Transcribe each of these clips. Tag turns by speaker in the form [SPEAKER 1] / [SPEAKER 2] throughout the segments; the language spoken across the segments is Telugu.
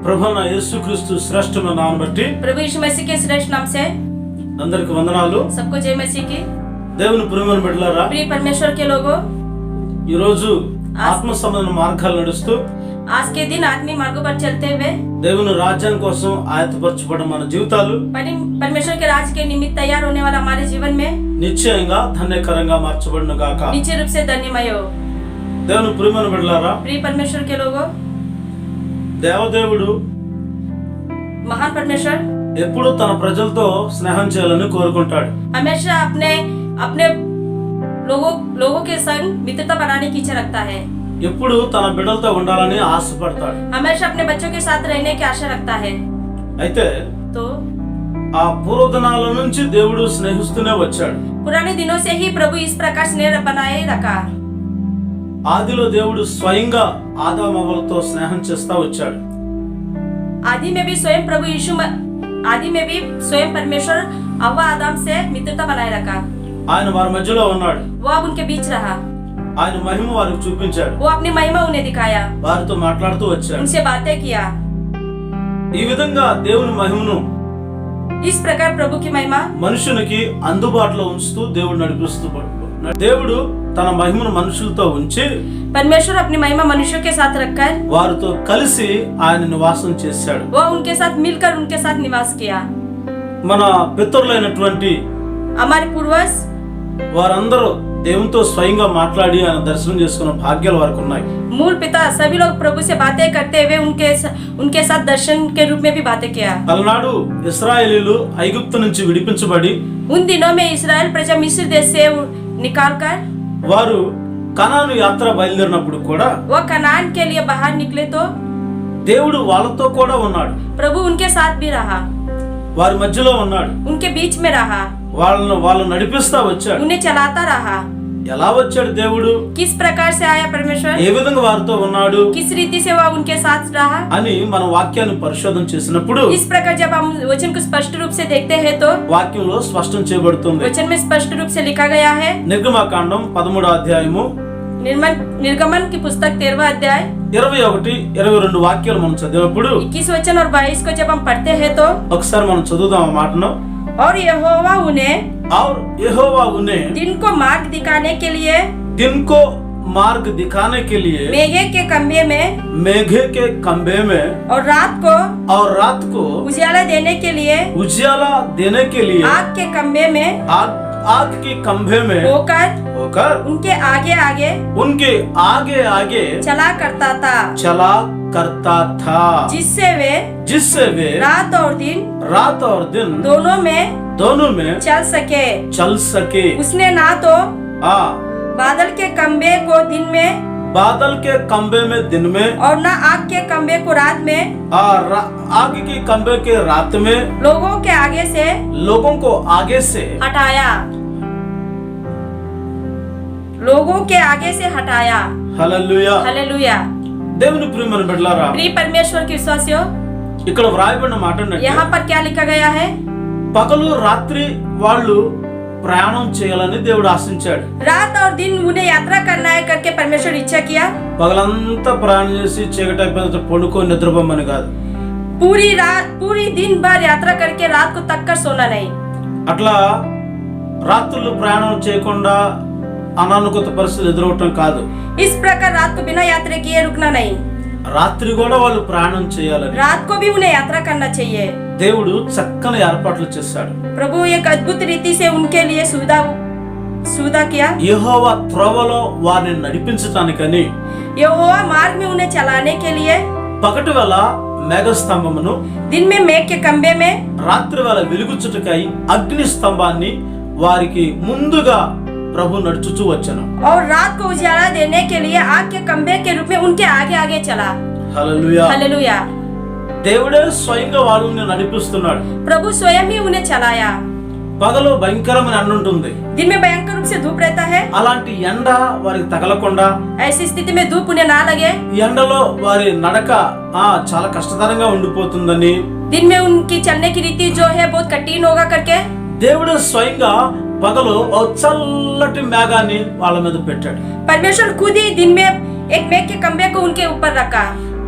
[SPEAKER 1] ప్రభువైన యేసుక్రీస్తు శ్రేష్టమైన నామమును బట్టి
[SPEAKER 2] प्रभु यीशु मसीह के श्रेष्ठ नाम से
[SPEAKER 1] అందరికి వందనాలు।
[SPEAKER 2] सबको जय मसीह की।
[SPEAKER 1] దేవుని ప్రియమైన బిడ్డలారా,
[SPEAKER 2] प्रिय परमेश्वर के लोगों,
[SPEAKER 1] ఈ రోజు ఆత్మ సంబంధ మార్గాలు నడుస్తూ
[SPEAKER 2] आज के दिन आत्मीय मार्गों पर चलते हुए
[SPEAKER 1] దేవుని రాజ్యం కోసం ఆయత్తపరచబడిన మన జీవితాలు
[SPEAKER 2] परमेश्वर के राज के निमित्त तैयार होने वाला हमारे जीवन में
[SPEAKER 1] నిశ్చయంగా ధన్యకరంగా మార్చబడును గాక।
[SPEAKER 2] निश्चय रूप से धन्यमय हो।
[SPEAKER 1] దేవుని ప్రియమైన బిడ్డలారా,
[SPEAKER 2] प्रिय परमेश्वर के लोगों,
[SPEAKER 1] దేవదేవుడు
[SPEAKER 2] महान परमेश्वर
[SPEAKER 1] ఎప్పుడూ తన ప్రజలతో స్నేహం చేయాలని కోరుకుంటాడు।
[SPEAKER 2] हमेशा अपने अपने लोगों के संग मित्रता बनाने की इच्छा रखता है।
[SPEAKER 1] ఎప్పుడు తన బిడ్డలతో ఉండాలని ఆశపడతాడు।
[SPEAKER 2] हमेशा अपने बच्चों के साथ रहने की आशा रखता है।
[SPEAKER 1] అయితే
[SPEAKER 2] तो
[SPEAKER 1] ఆ పూర్వదినాల నుంచి దేవుడు స్నేహిస్తూనే వచ్చాడు।
[SPEAKER 2] पुराने दिनों से ही प्रभु इस प्रकार स्नेह बनाए रखा।
[SPEAKER 1] ఆదిలో దేవుడు స్వయంగా ఆదామవ్వలతో స్నేహం చేస్తా వచ్చాడు।
[SPEAKER 2] आदि में भी स्वयं प्रभु आदि में भी स्वयं परमेश्वर हव्वा आदम से मित्रता बनाए रखा।
[SPEAKER 1] ఆయన వారి మధ్యలో ఉన్నాడు।
[SPEAKER 2] वो अब उनके बीच रहा।
[SPEAKER 1] ఆయన మహిమ వారికి చూపించాడు।
[SPEAKER 2] वो अपनी महिमा उन्हें दिखाया,
[SPEAKER 1] వారితో మాట్లాడుతూ వచ్చాడు।
[SPEAKER 2] उनसे बातें किया।
[SPEAKER 1] ఈ విధంగా దేవుని మహిమను
[SPEAKER 2] इस प्रकार प्रभु की महिमा
[SPEAKER 1] మనుషునికి అందుబాటులో ఉంచుతూ దేవుడు నడిపిస్తూ దేవుడు తన మహిమను మనుషులతో ఉంచి
[SPEAKER 2] परमेश्वर अपनी महिमा मनुष्यों के साथ रखकर
[SPEAKER 1] వారితో కలిసి ఆయన నివాసం చేశాడు।
[SPEAKER 2] वो उनके साथ मिलकर उनके साथ निवास किया।
[SPEAKER 1] మన పితరులైనటువంటి
[SPEAKER 2] हमारे पूर्वज
[SPEAKER 1] వారందరూ దేవునితో స్వయంగా మాట్లాడి ఆయన దర్శనం చేసుకున్న భాగ్యాలు వారికి ఉన్నాయి।
[SPEAKER 2] मूल पिता सभी लोग प्रभु से बातें करते हुए उनके साथ दर्शन के रूप में भी बातें किया।
[SPEAKER 1] అలనాడు ఇశ్రాయేలీలు ఐగుప్తు నుంచి విడిపించబడి
[SPEAKER 2] उन दिनों में इस्राएल प्रजा मिस्र देश से निकालकर
[SPEAKER 1] వారు కనాను యాత్ర బయలుదేరినప్పుడు కూడా
[SPEAKER 2] वो कनान के लिए बाहर निकले तो
[SPEAKER 1] దేవుడు వాళ్ళతో కూడా ఉన్నాడు।
[SPEAKER 2] प्रभु उनके साथ भी रहा,
[SPEAKER 1] వారి మధ్యలో ఉన్నాడు।
[SPEAKER 2] उनके बीच में रहा,
[SPEAKER 1] వాళ్ళను నడిపిస్తా వచ్చాడు।
[SPEAKER 2] उन्हें चलाता रहा।
[SPEAKER 1] ఎలా వచ్చాడు దేవుడు,
[SPEAKER 2] किस प्रकार से आया परमेश्वर,
[SPEAKER 1] ఏ విధంగా వారితో ఉన్నాడు
[SPEAKER 2] किस रीति से वह उनके साथ रहा
[SPEAKER 1] అని మన వాక్యాన్ని పరిశోధన చేసినప్పుడు
[SPEAKER 2] इस प्रकार जब हम वचन को स्पष्ट रूप से देखते हैं तो
[SPEAKER 1] వాక్యంలో స్పష్టం చేయబడుతుంది।
[SPEAKER 2] वचन में स्पष्ट रूप से लिखा गया है।
[SPEAKER 1] నిర్గమకాండం 13వ అధ్యాయము
[SPEAKER 2] निर्गमन की पुस्तक 13वां अध्याय
[SPEAKER 1] 21-22 వాక్యాలు మనం చదివినప్పుడు
[SPEAKER 2] 21 वचन और 22 को जब हम पढ़ते हैं तो
[SPEAKER 1] ఒకసారి మనం చదువుదాం ఆ మాటను।
[SPEAKER 2] और यहोवा उन्हें
[SPEAKER 1] और यहोवा उन्हें
[SPEAKER 2] दिन को मार्ग दिखाने के लिए
[SPEAKER 1] दिन को मार्ग दिखाने के लिए
[SPEAKER 2] मेघे के खंभे में
[SPEAKER 1] मेघे के खंभे में
[SPEAKER 2] और रात को उजाला देने के लिए
[SPEAKER 1] उजाला देने के लिए
[SPEAKER 2] आग के खंभे में
[SPEAKER 1] आग की खंभे में होकर
[SPEAKER 2] उनके आगे आगे चला करता था जिससे वे रात और दिन दोनों में चल सके। उसने ना तो बादल के खंभे को दिन में और ना आग के खंभे को रात में
[SPEAKER 1] आग की खंभे के रात में
[SPEAKER 2] लोगों को आगे से हटाया।
[SPEAKER 1] Hallelujah
[SPEAKER 2] hallelujah.
[SPEAKER 1] దేవుని ప్రియమైన బిడ్డలారా,
[SPEAKER 2] प्रिय परमेश्वर के विश्वासियों,
[SPEAKER 1] ఇక్కడ వ్రాయబడిన మాట
[SPEAKER 2] यहाँ पर क्या लिखा गया है?
[SPEAKER 1] పగలు రాత్రి వాళ్ళు ప్రయాణం చేయాలని దేవుడు ఆశించాడు।
[SPEAKER 2] रात और दिन उन्हें यात्रा करना है करके परमेश्वर इच्छा किया।
[SPEAKER 1] పగలంతా ప్రయాణం చేసి చీకటి అయిపోయిన పడుకొని నిద్రపోమని కాదు,
[SPEAKER 2] पूरी दिन भर यात्रा करके रात को तक कर सोना नहीं।
[SPEAKER 1] అట్లా రాత్రులు ప్రయాణం చేయకుండా అనానుకూల పరిస్థితులు ఎదురవటం కాదు।
[SPEAKER 2] इस प्रकार रात को बिना यात्रा किए रुकना नहीं,
[SPEAKER 1] రాత్రి కూడా వాళ్ళు ప్రయాణం చేయాలని
[SPEAKER 2] रात को भी उन्हें यात्रा करना चाहिए।
[SPEAKER 1] దేవుడు చక్కని ఏర్పాట్లు చేశాడు।
[SPEAKER 2] प्रभु एक अद्भुत रीति से उनके लिए सुविधा किया।
[SPEAKER 1] యెహోవా త్రోవలో వారిని నడిపించటానికని
[SPEAKER 2] यहोवा मार्ग में उन्हें चलाने के लिए
[SPEAKER 1] పగటి వేళ మేఘస్తంభమును,
[SPEAKER 2] दिन में मेघ के खंभे में,
[SPEAKER 1] రాత్రి వేళ వెలుగుచుటకై అగ్ని స్తంభాన్ని వారికి ముందుగా ప్రభు నడుచుచూ వచ్చాను।
[SPEAKER 2] और रात को उजाला देने के लिए आग के खंभे के रूप में उनके आगे चला।
[SPEAKER 1] హల్లెలూయా।
[SPEAKER 2] हालेलुया।
[SPEAKER 1] దేవుడే స్వయంగా వాళ్ళని నడిపిస్తున్నాడు।
[SPEAKER 2] प्रभु स्वयं ही उन्हें चलाया।
[SPEAKER 1] పగలు భయంకరమైన ఎండ ఉంటుంది,
[SPEAKER 2] दिन में भयंकर रूप से धूप रहता है।
[SPEAKER 1] అలాంటి ఎండ వారికి తగలకుండా,
[SPEAKER 2] ऐसी स्थिति में धूप उन्हें ना लगे,
[SPEAKER 1] ఈ ఎండలో వారి నడక చాలా కష్టతరంగా ఉండిపోతుందని
[SPEAKER 2] दिन में उनकी चलने की रीति जो है बहुत कठिन होगा करके
[SPEAKER 1] దేవుడే స్వయంగా పగలు ఓ చల్లటి మేఘాన్ని వాళ్ళ మీద పెట్టాడు।
[SPEAKER 2] परमेश्वर खुद ही दिन में एक मेघ के खंभे को उनके ऊपर रखा।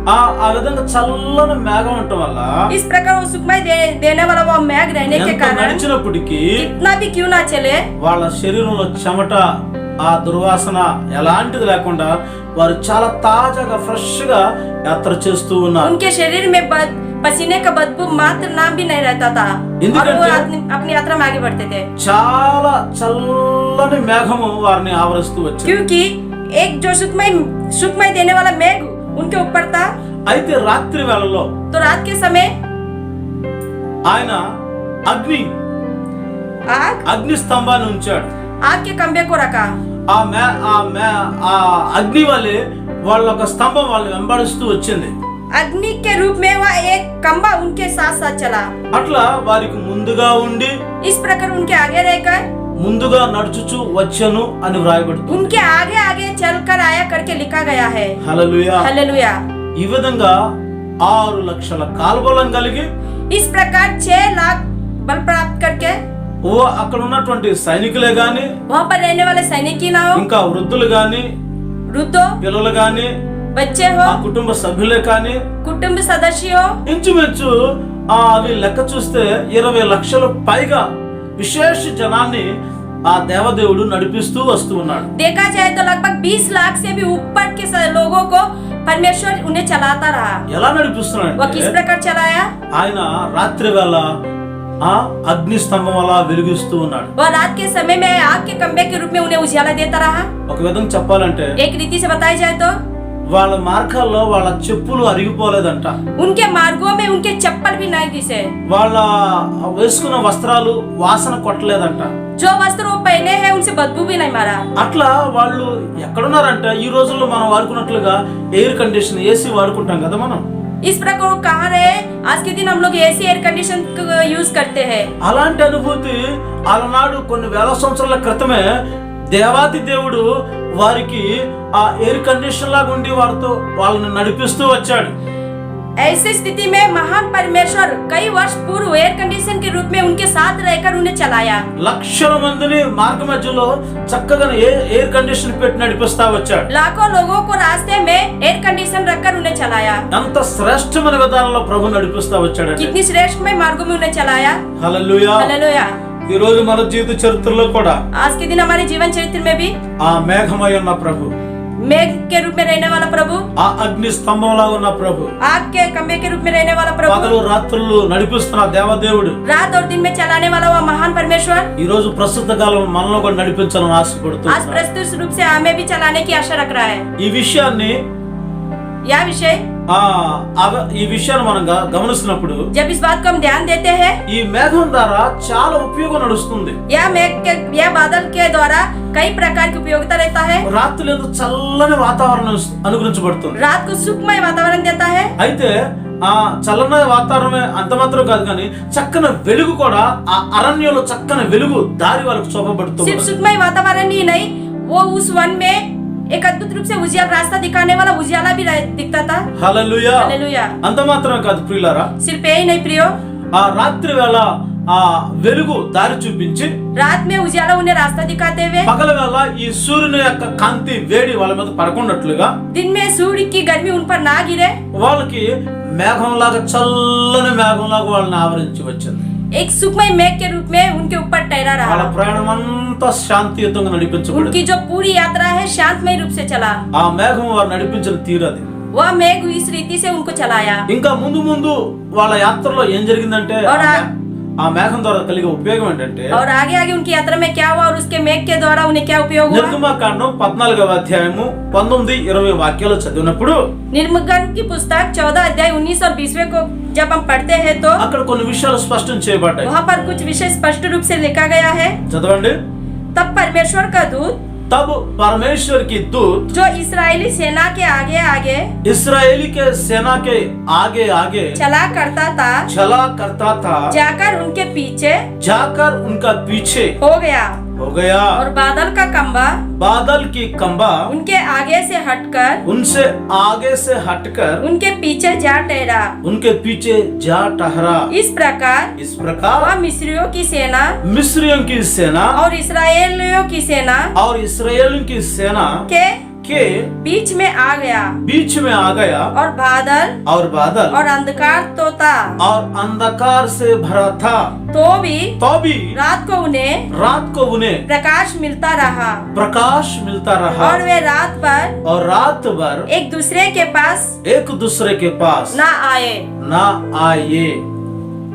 [SPEAKER 1] ఆ విధంగా చల్లని మేఘం ఉండటం వల్ల
[SPEAKER 2] इस प्रकार वो सुखमय देने वाला वो मेघ रहने के
[SPEAKER 1] ఎంత
[SPEAKER 2] कारण
[SPEAKER 1] నడిచినప్పటికీ
[SPEAKER 2] कितना भी क्यों ना चले
[SPEAKER 1] వాళ్ళ శరీరంలో చెమట ఆ దుర్వాసన ఎలాంటిది లేకుండా వారు చాలా తాజాగా ఫ్రెష్ గా యాత్ర చేస్తూ ఉన్నారు.
[SPEAKER 2] उनके शरीर में पसीने का बदबू मात्र नाम भी नहीं रहता था और वो अपनी यात्रा में आगे बढ़ते थे
[SPEAKER 1] చాలా చల్లని మేఘము వారిని ఆవరిస్తూ వచ్చింది.
[SPEAKER 2] क्योंकि एक जो सुखमय देने वाला मेघ उनके ऊपर था.
[SPEAKER 1] అయితే రాత్రి వేళలో
[SPEAKER 2] तो रात के समय
[SPEAKER 1] ఆయన అగ్ని స్తంభాన్ని ఉంచాడు.
[SPEAKER 2] आग के खंभे को रखा.
[SPEAKER 1] ఆ అగ్ని వల్లే వాళ్ళ ఒక స్తంభం వాళ్ళు వెంబడిస్తూ వచ్చింది.
[SPEAKER 2] अग्नि के रूप में वह एक खंभा उनके साथ साथ चला.
[SPEAKER 1] అట్లా వారికి ముందుగా ఉండి
[SPEAKER 2] इस प्रकार उनके आगे रहकर
[SPEAKER 1] ముందుగా నడుచుచు వచ్చెను అని వ్రాయబడుతుంది.
[SPEAKER 2] उनके आगे आगे चलकर आया करके लिखा गया है.
[SPEAKER 1] Hallelujah
[SPEAKER 2] hallelujah.
[SPEAKER 1] ఈ విధంగా 6 లక్షల కాల్బలం కలిగి
[SPEAKER 2] इस प्रकार 6 लाख बल प्राप्त करके
[SPEAKER 1] అక్కడ ఉన్నటువంటి సైనికులే గాని
[SPEAKER 2] वहाँ पर रहने वाले सैनिक ही ना हो,
[SPEAKER 1] ఇంకా వృద్ధులు గాని
[SPEAKER 2] वृद्धों,
[SPEAKER 1] పిల్లలు గాని
[SPEAKER 2] बच्चे हो,
[SPEAKER 1] ఆ కుటుంబ సభ్యులే కాని
[SPEAKER 2] कुटुंब सदस्य हो,
[SPEAKER 1] ఇంచుమించు అవి లెక్క చూస్తే 20 లక్షల పైగా విశేష జనాన్ని ఆ దేవదేవుడు నడిపిస్తూ వస్తూ ఉన్నాడు.
[SPEAKER 2] देखा जाए तो लगभग 20 लाख से भी ऊपर के लोगों को परमेश्वर उन्हें चलाता रहा.
[SPEAKER 1] ఎలా నడిపిస్తున్నాడు?
[SPEAKER 2] वो किस प्रकार चलाया?
[SPEAKER 1] ఆయన రాత్రి వేళ ఆ అగ్ని స్తంభం అలా వెలిగిస్తూ ఉన్నాడు.
[SPEAKER 2] वो रात के समय में आग के खंभे के रूप में उन्हें उजाला देता रहा.
[SPEAKER 1] ఒక విధంగా చెప్పాలంటే
[SPEAKER 2] एक रीति से बताया जाए तो
[SPEAKER 1] వాళ్ళ మార్గాల్లో వాళ్ళ చెప్పులు అరిగిపోలేదంట.
[SPEAKER 2] उनके मार्गों में उनके चप्पल भी नहीं दिसे.
[SPEAKER 1] వాళ్ళ వేసుకున్న వస్త్రాలు వాసన కొట్టలేదంట.
[SPEAKER 2] जो वस्त्र वो पहने हैं उनसे बदबू भी नहीं मारा.
[SPEAKER 1] అట్లా వాళ్ళు ఎక్కడున్నారంటే ఈ రోజుల్లో మనం వాడుకున్నట్లుగా ఎయిర్ కండిషన్ ఏసీ వాడుకుంటాం కదా మనం.
[SPEAKER 2] इस प्रकार वो कहाँ रहे? आज के दिन हम लोग एसी एयर कंडीशन यूज करते हैं.
[SPEAKER 1] అలాంటి అనుభూతి అలనాడు కొన్ని వేల సంవత్సరాల క్రితమే దేవాది దేవుడు వారికి ఆ ఎయిర్ కండిషన్ లాగా ఉండి వారితో వాళ్ళని నడిపిస్తూ వచ్చాడు.
[SPEAKER 2] ऐसी स्थिति में महान परमेश्वर कई वर्ष पूर्व एयर कंडीशन के रूप में उनके साथ रहकर उन्हें चलाया.
[SPEAKER 1] లక్షల మందిని మార్గ మధ్యలో చక్కగా ఎయిర్ కండిషన్ పెట్టి నడిపిస్తా వచ్చాడు.
[SPEAKER 2] लाखों लोगों को रास्ते में एयर कंडीशन रखकर उन्हें चलाया.
[SPEAKER 1] అంత శ్రేష్టమైన విధానంలో ప్రభు నడిపిస్తా వచ్చాడు.
[SPEAKER 2] कितनी श्रेष्ठ में मार्गों में उन्हें चलाया.
[SPEAKER 1] హల్లెలూయా.
[SPEAKER 2] हालेलुया.
[SPEAKER 1] ఈ రోజు మన జీవిత చరిత్రలో కూడా
[SPEAKER 2] आज के दिन हमारे जीवन चरित्र में भी
[SPEAKER 1] ఆ మేఘమై ఉన్న ప్రభు,
[SPEAKER 2] मेघ के रूप में रहने वाला प्रभु,
[SPEAKER 1] ఆ అగ్ని స్తంభంలా ఉన్న ప్రభు,
[SPEAKER 2] आग के खंभे के रूप में रहने वाला प्रभु,
[SPEAKER 1] పగలు రాత్రులు నడిపిస్తున్న దేవదేవుడు,
[SPEAKER 2] रात और दिन में चलाने वाला वो महान परमेश्वर
[SPEAKER 1] ఈ రోజు ప్రస్తుత కాలం మనలో కూడా నడిపించాలని ఆశపడుతున్నాడు.
[SPEAKER 2] आज प्रस्तुत रूप से हमें भी चलाने की आशा रख रहा है.
[SPEAKER 1] ఈ విషయాన్ని
[SPEAKER 2] यह विषय
[SPEAKER 1] ఈ విషయాన్ని మనం గమనిస్తున్నప్పుడు
[SPEAKER 2] जब इस बात को हम ध्यान देते हैं,
[SPEAKER 1] ఈ మేఘం ద్వారా చాలా ఉపయోగం నడుస్తుంది.
[SPEAKER 2] यह बादल के द्वारा कई प्रकार की उपयोगिता रहता है.
[SPEAKER 1] రాత్రులు ఎంతో చల్లని వాతావరణం అనుగ్రహించబడుతుంది.
[SPEAKER 2] रात को सुखमय वातावरण देता है.
[SPEAKER 1] అయితే ఆ చల్లని వాతావరణమే అంత మాత్రం కాదు కానీ చక్కని వెలుగు కూడా ఆ అరణ్యంలో చక్కని వెలుగు దారి వాళ్ళకు చూపబడుతుంది.
[SPEAKER 2] सिर्फ सुखमय वातावरण ही नहीं, वो उस वन में एक अद्भुत रूप से उजियाला रास्ता दिखाने वाला उजियाला भी दिखता था.
[SPEAKER 1] హల్లెలూయా.
[SPEAKER 2] हालेलुया.
[SPEAKER 1] అంత మాత్రమే కాదు ప్రియులారా,
[SPEAKER 2] सिर्फ यही नहीं प्रियो,
[SPEAKER 1] ఆ రాత్రి వేళ ఆ వెలుగు దారి చూపించి
[SPEAKER 2] रात में उजियाला उन्हें रास्ता दिखाते हुए
[SPEAKER 1] పగల వేళ ఈ సూర్యుని యొక్క కాంతి వేడి వాళ్ళ మీద పడకుండాట్లుగా
[SPEAKER 2] दिन में सूर्य की गर्मी उन पर ना गिरे
[SPEAKER 1] వాళ్ళకి మేఘంలాగా చల్లని మేఘంలాగా వాళ్ళని ఆవరించి వచ్చింది.
[SPEAKER 2] एक सुखमय मेघ के रूप में उनके ऊपर ठहरा
[SPEAKER 1] వాళ్ళ
[SPEAKER 2] रहा.
[SPEAKER 1] ప్రయాణం అంతా శాంతియుతంగా నడిపించబడింది.
[SPEAKER 2] उनकी जो पूरी यात्रा है शांतमय रूप से चला.
[SPEAKER 1] ఆ మేఘం వారు నడిపించిన తీరది.
[SPEAKER 2] वह मेघ इस रीति से उनको चलाया.
[SPEAKER 1] ఇంకా ముందు ముందు వాళ్ళ యాత్రలో ఏం జరిగిందంటే ఆ మేఘం ద్వారా కలిగే ఉపయోగం ఏంటంటే
[SPEAKER 2] और आगे आगे उनकी यात्रा में क्या हुआ और उसके मेघ के द्वारा उन्हें क्या उपयोग हुआ.
[SPEAKER 1] నిర్గమకాండం 14వ అధ్యాయము 19-20 వాక్యాలు చదివినప్పుడు
[SPEAKER 2] निर्गमन की पुस्तक 14 अध्याय 19 और 20 को जब हम पढ़ते हैं तो
[SPEAKER 1] అక్కడ కొన్ని విషయాలు స్పష్టం చేయబడ్డాయి.
[SPEAKER 2] वहाँ पर कुछ विषय स्पष्ट रूप से लिखा गया है.
[SPEAKER 1] చదవండి.
[SPEAKER 2] तब परमेश्वर का दूत
[SPEAKER 1] तब परमेश्वर की दूत
[SPEAKER 2] जो इस्राएली सेना के आगे आगे
[SPEAKER 1] इस्राएली के सेना के आगे आगे
[SPEAKER 2] चला करता था जाकर उनके पीछे
[SPEAKER 1] उनका पीछे
[SPEAKER 2] हो गया और बादल की कंबा उनके आगे से हटकर उनके पीछे जा ठहरा. इस प्रकार वह मिस्रियों की सेना और इस्राएलियों की सेना
[SPEAKER 1] के
[SPEAKER 2] बीच में आ गया और बादल और अंधकार तो था
[SPEAKER 1] और अंधकार से भरा था,
[SPEAKER 2] तो भी
[SPEAKER 1] रात को उन्हें
[SPEAKER 2] प्रकाश मिलता रहा
[SPEAKER 1] और
[SPEAKER 2] वे रात भर एक दूसरे के पास ना आए।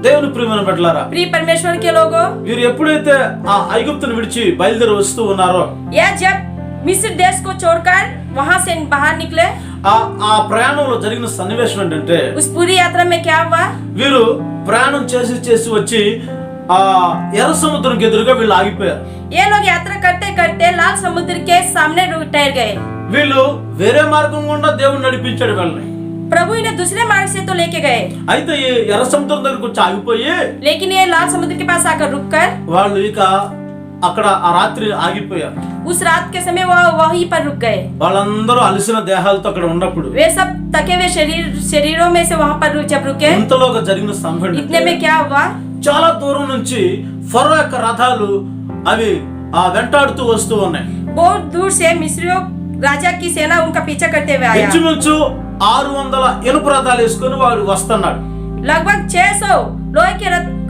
[SPEAKER 1] దేవుని ప్రియమైన బిడ్డలారా,
[SPEAKER 2] प्रिय परमेश्वर के लोगों,
[SPEAKER 1] వీరు ఎప్పుడైతే ఆ ఐగుప్తును విడిచి బయలుదేరి వస్తూ ఉన్నారో,
[SPEAKER 2] या जब मिस्र देश को छोड़कर वहां से बाहर निकले,
[SPEAKER 1] ఆ ప్రయాణంలో జరిగిన సన్నివేశం ఏంటంటే,
[SPEAKER 2] उस पूरी यात्रा में क्या हुआ?
[SPEAKER 1] వీరు ప్రయాణం చేసి వచ్చి ఆ ఎర్ర సముద్రం ఎదురుగా వీళ్ళు ఆగిపోయారు।
[SPEAKER 2] ये लोग यात्रा करते करते लाल समुद्र के सामने ठहर गए।
[SPEAKER 1] వీళ్ళు వేరే మార్గం గుండా దేవుడు నడిపించాడు వీళ్ళని।
[SPEAKER 2] प्रभु इन्हें दूसरे मार्ग से तो लेके गए,
[SPEAKER 1] అయితే ఈ ఎర్ర సముద్రం దగ్గరకు వచ్చి ఆగిపోయి,
[SPEAKER 2] लेकिन ये लाल समुद्र के पास आकर रुककर
[SPEAKER 1] వాళ్ళు ఇక అక్కడ ఆ రాత్రి ఆగిపోయారు।
[SPEAKER 2] उस रात के समय वो वहीं पर रुक गए।
[SPEAKER 1] వాళ్ళందరూ అలసిన దేహాలతో అక్కడ ఉన్నప్పుడు,
[SPEAKER 2] वे सब थके हुए शरीरों में से वहां पर जब रुके,
[SPEAKER 1] ఇంతలోగా జరిగిన సంఘటన
[SPEAKER 2] इतने में क्या हुआ?
[SPEAKER 1] చాలా దూరం నుంచి ఫరో యొక్క రథాలు అవి వెంటాడుతూ వస్తూ ఉన్నాయి।
[SPEAKER 2] बहुत दूर से मिस्रियों राजा की सेना उनका पीछा करते हुए आया।
[SPEAKER 1] ఇంచుమించు 600 ఇనుప రథాలు వేసుకొని వాడు వస్తున్నాడు।
[SPEAKER 2] लगभग 600 लोहे के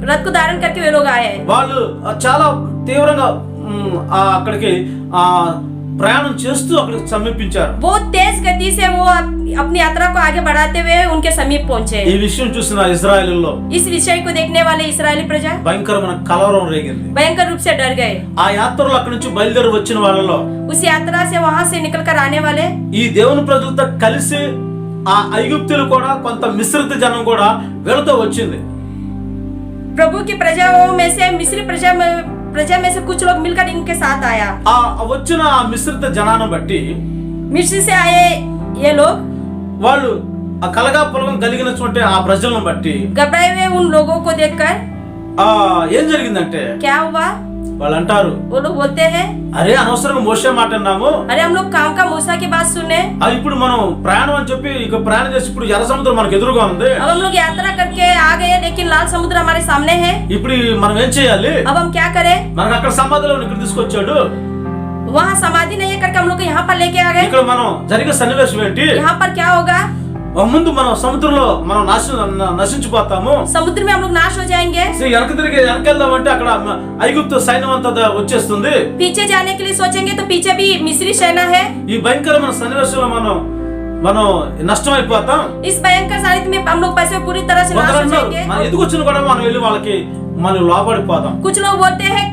[SPEAKER 2] रथ को धारण करके वे लोग आए।
[SPEAKER 1] వాళ్ళు చాలా తీవ్రంగా అక్కడికి ప్రయాణం చేస్తూ అక్కడికి సమీపించారు।
[SPEAKER 2] बहुत तेज गति से वो अपनी यात्रा को आगे बढ़ाते हुए उनके समीप पहुंचे।
[SPEAKER 1] ఈ విషయం చూసిన ఇశ్రాయేలీయుల్లో,
[SPEAKER 2] इस विषय को देखने वाले इस्राएली प्रजा
[SPEAKER 1] భయంకరమైన కలవరం రేగింది।
[SPEAKER 2] भयंकर रूप से डर गए।
[SPEAKER 1] ఆ యాత్రలో అక్కడి నుంచి బయలుదేరి వచ్చిన వాళ్ళలో,
[SPEAKER 2] उस यात्रा से वहां से निकलकर आने वाले
[SPEAKER 1] ఈ దేవుని ప్రజలతో కలిసి ఆ ఐగుప్తులు కూడా కొంత మిశ్రిత జనం కూడా వీళ్ళతో వచ్చింది।
[SPEAKER 2] प्रभु की प्रजाओं में से मिस्री प्रजा में से कुछ लोग मिलकर इनके साथ आया।
[SPEAKER 1] ఆ వచ్చిన ఆ మిశ్రిత జనాన్ని బట్టి,
[SPEAKER 2] मिस्र से आए ये लोग,
[SPEAKER 1] వాళ్ళు ఆ కలగా పొలగం కలిగినటువంటి ఆ ప్రజలను బట్టి,
[SPEAKER 2] घबराए हुए उन लोगों को देखकर
[SPEAKER 1] ఏం జరిగిందంటే,
[SPEAKER 2] क्या हुआ?
[SPEAKER 1] వాళ్ళు అంటారు,
[SPEAKER 2] वो लोग बोलते हैं,
[SPEAKER 1] అరే అనవసరంగా మోసే మాట అన్నాము,
[SPEAKER 2] अरे हम लोग काम का मूसा की बात सुने,
[SPEAKER 1] ఇప్పుడు మనం ప్రయాణం అని చెప్పి ఇక ప్రయాణం చేసి ఇప్పుడు ఎర్ర సముద్రం మనకు ఎదురుగా ఉంది,
[SPEAKER 2] अब हम लोग यात्रा करके आ गए लेकिन लाल समुद्र हमारे सामने है,
[SPEAKER 1] ఇప్పుడు మనం ఏం చేయాలి?
[SPEAKER 2] अब हम क्या करें?
[SPEAKER 1] మనకు అక్కడ సమాధిలో ఇక్కడ తీసుకొచ్చాడు,
[SPEAKER 2] वहाँ समाधि नहीं करके हम लोग को यहाँ पर लेके आ गए।
[SPEAKER 1] ఇక్కడ మనం జరిగే సన్నివేశం ఏంటి?
[SPEAKER 2] यहाँ पर क्या होगा?
[SPEAKER 1] ముందు మనం సముద్రంలో మనం నశించిపోతాము,
[SPEAKER 2] समुद्र में हम लोग नाश हो जाएंगे।
[SPEAKER 1] వెనకెళ్దామంటే అక్కడ ఐగుప్తు సైన్యం అంతా వచ్చేస్తుంది,
[SPEAKER 2] पीछे जाने के लिए सोचेंगे तो पीछे भी मिस्री सेना है।
[SPEAKER 1] ఈ భయంకరమైన సన్నివేశంలో మనం నష్టమైపోతాం।
[SPEAKER 2] इस भयंकर सानिध्य में हम लोग पैसे पूरी तरह से नाश हो जाएंगे।
[SPEAKER 1] మనం ఎందుకు వచ్చిన కూడా మనం వెళ్ళి వాళ్ళకి మనం లోపడిపోతాం।
[SPEAKER 2] कुछ लोग बोलते हैं